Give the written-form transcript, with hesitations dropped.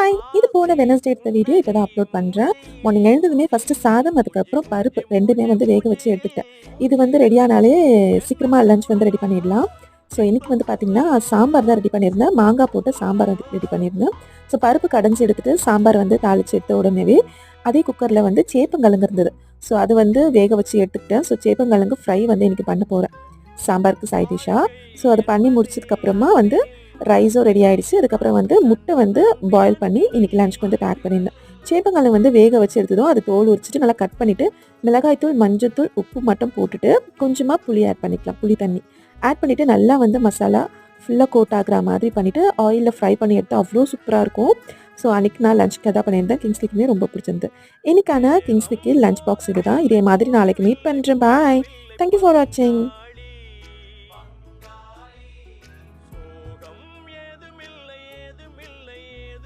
Hi! இது போன Wednesday எடுத்த வீடியோ இப்ப தான் அப்லோட் பண்றேன். மார்னிங் எழுந்ததுமே ஃபர்ஸ்ட்டு சாதம், அதுக்கப்புறம் பருப்பு 2மே வந்து வேக வச்சு எடுத்துக்கிட்டேன். இது வந்து ரெடி ஆனாலே சீக்கிரமா லஞ்ச் வந்து ரெடி பண்ணிடலாம். ஸோ இன்னைக்கு வந்து பார்த்தீங்கன்னா, சாம்பார் தான் ரெடி பண்ணியிருந்தேன். மாங்காய் போட்டு சாம்பார் வந்து ரெடி பண்ணியிருந்தேன். ஸோ பருப்பு கடைஞ்சு எடுத்துட்டு சாம்பார் வந்து தாளிச்சு எடுத்த உடனேவே அதே குக்கர்ல வந்து சேப்பங்கிழங்கு இருந்தது. ஸோ அது வந்து வேக வச்சு எடுத்துக்கிட்டேன். ஸோ சேப்பங்கிழங்கு ஃப்ரை வந்து இன்னைக்கு பண்ண போறேன். சாம்பாருக்கு சைட் டிஷ்ஷா. ஸோ அது பண்ணி முடிச்சதுக்கப்புறமா வந்து ரைஸும் ரெடி ஆயிடுச்சு. அதுக்கப்புறம் வந்து முட்டை வந்து பாயில் பண்ணி இன்னைக்கு லஞ்சுக்கு வந்து பேக் பண்ணியிருந்தேன். சேப்பங்கிழங்கு வந்து வேக வச்சு எடுத்ததும் அது தோல் உரிச்சிட்டு நல்லா கட் பண்ணிட்டு, மிளகாய்த்தூள், மஞ்சள்தூள், உப்பு மட்டும் போட்டுட்டு கொஞ்சமா புளி ஆட் பண்ணிக்கலாம். புளி தண்ணி ஆட் பண்ணிட்டு நல்லா வந்து மசாலா ஃபுல்லா கோட் ஆகுற மாதிரி பண்ணிட்டு ஆயில்ல ஃப்ரை பண்ணி எடுத்தா அவ்ளோ சூப்பரா இருக்கும். ஸோ அன்னைக்கு நான் லஞ்சுக்கு அதான் பண்ணியிருந்தேன். கிங்ஸ்லிக்குமே ரொம்ப பிடிச்சிருந்தது. இன்னைக்கான கிங்ஸ்லிக்கு லஞ்ச் பாக்ஸ் இதுதான். இதே மாதிரி நாளைக்கு மீட் பண்றேன். பாய். தேங்க் யூ ஃபார் வாட்சிங்.